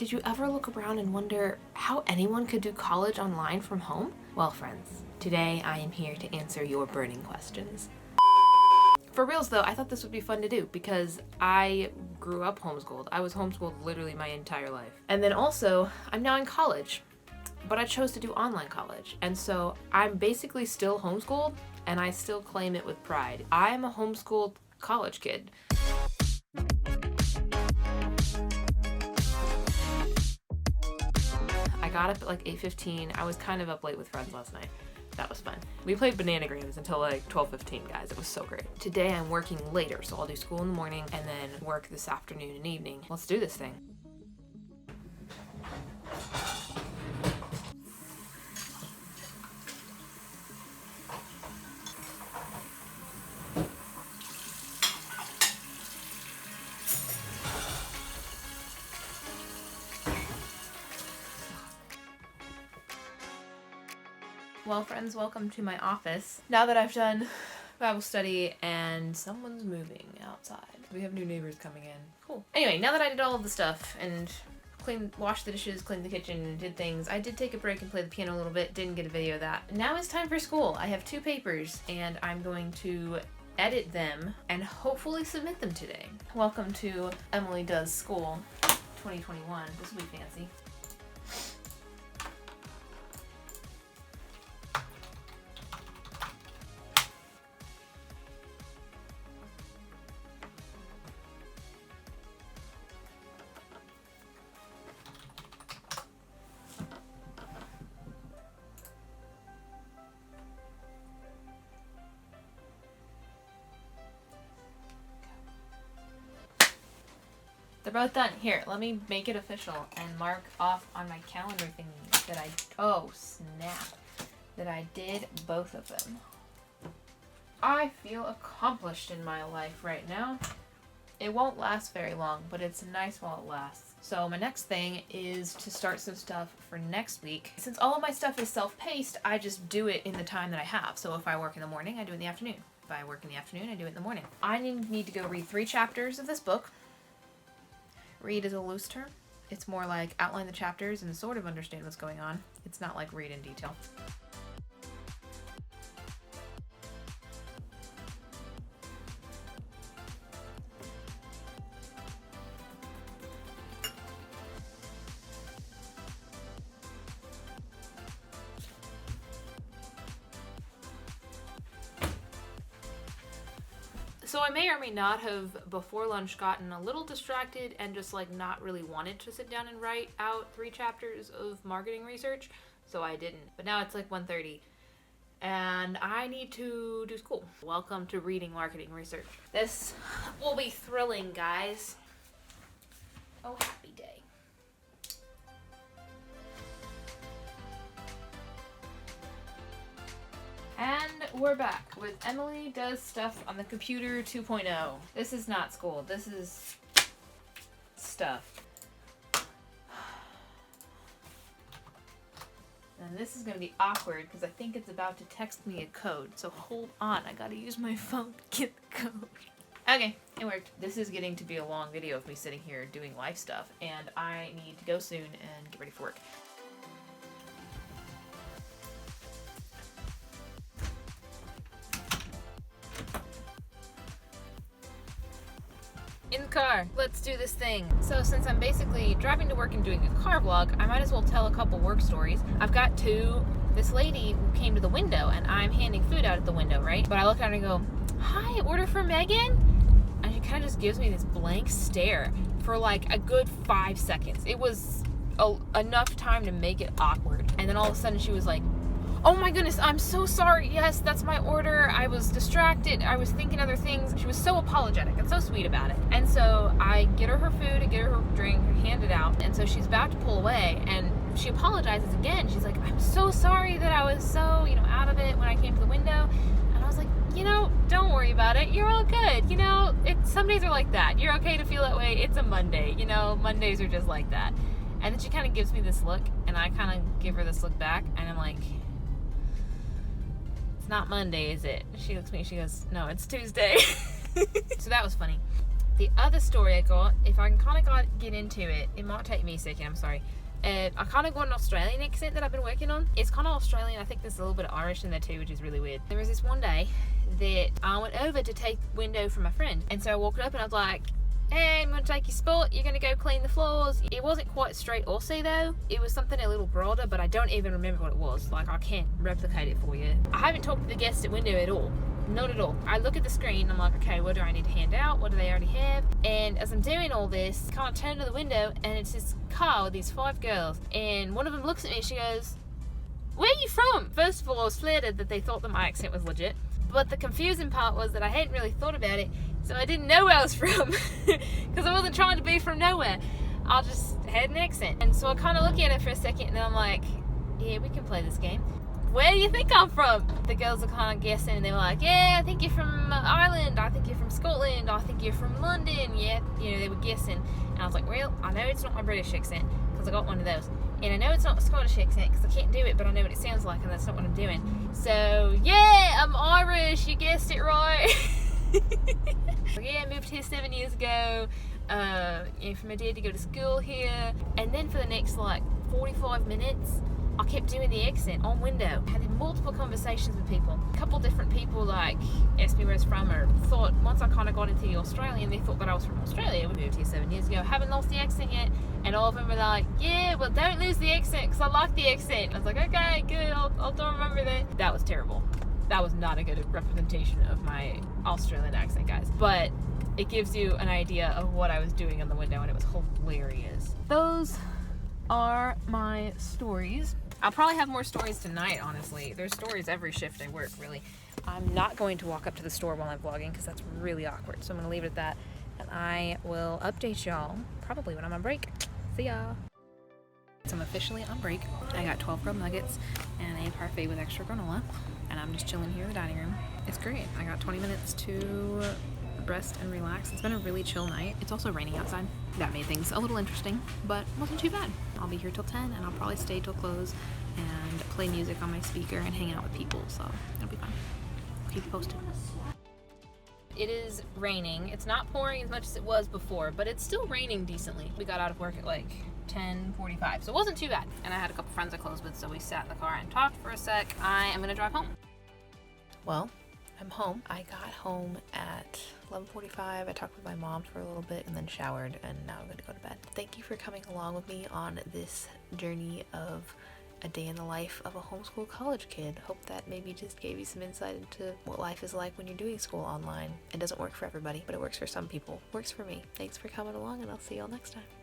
Did you ever look around and wonder how anyone could do college online from home? Well, friends, today I am here to answer your burning questions. For reals though, I thought this would be fun to do because I grew up homeschooled. I was homeschooled literally my entire life. And then also, I'm now in college, but I chose to do online college. And so I'm basically still homeschooled and I still claim it with pride. I'm a homeschooled college kid. I got up at like 8:15. I was kind of up late with friends last night. That was fun. We played Bananagrams until like 12:15, guys. It was so great. Today I'm working later, so I'll do school in the morning and then work this afternoon and evening. Let's do this thing. Well, friends, welcome to my office. Now that I've done Bible study and someone's moving outside. We have new neighbors coming in. Cool. Anyway, now that I did all of the stuff and washed the dishes, cleaned the kitchen, did things, I did take a break and play the piano a little bit. Didn't get a video of that. Now it's time for school. I have 2 papers and I'm going to edit them and hopefully submit them today. Welcome to Emily Does School 2021. This will be fancy. They're both done. Here, let me make it official and mark off on my calendar thing that oh snap, that I did both of them. I feel accomplished in my life right now. It won't last very long, but it's nice while it lasts. So my next thing is to start some stuff for next week. Since all of my stuff is self-paced, I just do it in the time that I have. So if I work in the morning, I do it in the afternoon. If I work in the afternoon, I do it in the morning. I need to go read 3 chapters of this book. Read is a loose term. It's more like outline the chapters and sort of understand what's going on. It's not like read in detail. So I may or may not have, before lunch, gotten a little distracted and just like not really wanted to sit down and write out 3 chapters of marketing research, so I didn't. But now it's like 1:30 and I need to do school. Welcome to reading marketing research. This will be thrilling, guys. Oh, happy day. And we're back with Emily Does Stuff on the Computer 2.0. This is not school. This is stuff. And this is going to be awkward because I think it's about to text me a code. So hold on. I got to use my phone to get the code. Okay, it worked. This is getting to be a long video of me sitting here doing life stuff. And I need to go soon and get ready for work. In the car. Let's do this thing. So since I'm basically driving to work and doing a car vlog, I might as well tell a couple work stories. I've got 2. This lady who came to the window and I'm handing food out at the window, right? But I look at her and go, "Hi, order for Megan?" And she kind of just gives me this blank stare for like a good 5 seconds. It was enough time to make it awkward. And then all of a sudden she was like, "Oh my goodness, I'm so sorry. Yes, that's my order. I was distracted. I was thinking other things." She was so apologetic and so sweet about it. And so I get her food, I get her drink, hand it out. And so she's about to pull away and she apologizes again. She's like, "I'm so sorry that I was so, out of it when I came to the window." And I was like, don't worry about it. You're all good. Some days are like that. You're okay to feel that way. It's a Monday. Mondays are just like that. And then she kind of gives me this look and I kind of give her this look back and I'm like, "It's not Monday, is it?" She looks at me, she goes, "No, it's Tuesday." So that was funny. The other story I got, if I can kind of get into it, it might take me a second, I'm sorry. I kind of got an Australian accent that I've been working on. It's kind of Australian. I think there's a little bit of Irish in there too, which is really weird. There was this one day that I went over to take the window from my friend. And so I walked up and I was like, hey, I'm going to take your spot. You're going to go clean the floors. It wasn't quite straight Aussie though. It was something a little broader, but I don't even remember what it was. Like, I can't replicate it for you. I haven't talked to the guest at window at all. Not at all. I look at the screen, I'm like, okay, what do I need to hand out? What do they already have? And as I'm doing all this, I kind of turn to the window and it's this car with these 5 girls. And one of them looks at me and she goes, where are you from? First of all, I was flattered that they thought that my accent was legit. But the confusing part was that I hadn't really thought about it, so I didn't know where I was from. Because I wasn't trying to be from nowhere. I just had an accent. And so I kind of look at it for a second and then I'm like, yeah, we can play this game. Where do you think I'm from? The girls are kind of guessing and they were like, yeah, I think you're from Ireland, I think you're from Scotland, I think you're from London, yeah, you know, they were guessing. And I was like, well, I know it's not my British accent, because I got one of those. And I know it's not a Scottish accent, because I can't do it, but I know what it sounds like, and that's not what I'm doing. So, yeah, I'm Irish, you guessed it right. Yeah, I moved here 7 years ago, for my dad to go to school here. And then for the next, 45 minutes, I kept doing the accent on window. I had multiple conversations with people. A couple different people asked me where I was from, or thought, once I kind of got into the Australian, they thought that I was from Australia. We moved here 7 years ago. Haven't lost the accent yet. And all of them were like, yeah, well, don't lose the accent because I like the accent. I was like, okay, good, I'll don't remember that. That was terrible. That was not a good representation of my Australian accent, guys. But it gives you an idea of what I was doing on the window, and it was hilarious. Those are my stories. I'll probably have more stories tonight, honestly. There's stories every shift I work, really. I'm not going to walk up to the store while I'm vlogging because that's really awkward. So I'm going to leave it at that. And I will update y'all probably when I'm on break. See ya. So I'm officially on break. I got 12 grilled nuggets and a parfait with extra granola. And I'm just chilling here in the dining room. It's great. I got 20 minutes to rest and relax. It's been a really chill night. It's also raining outside. That made things a little interesting, but wasn't too bad. I'll be here till 10 and I'll probably stay till close and play music on my speaker and hang out with people, so it'll be fun. I'll keep you posted. It is raining. It's not pouring as much as it was before, but it's still raining decently. We got out of work at 10:45, so it wasn't too bad. And I had a couple friends I closed with, so we sat in the car and talked for a sec. I am gonna drive home. Well, I'm home. I got home at 11:45. I talked with my mom for a little bit and then showered, and now I'm gonna go to bed. Thank you for coming along with me on this journey of a day in the life of a homeschool college kid. Hope that maybe just gave you some insight into what life is like when you're doing school online. It doesn't work for everybody, but it works for some people. Works for me. Thanks for coming along, and I'll see y'all next time.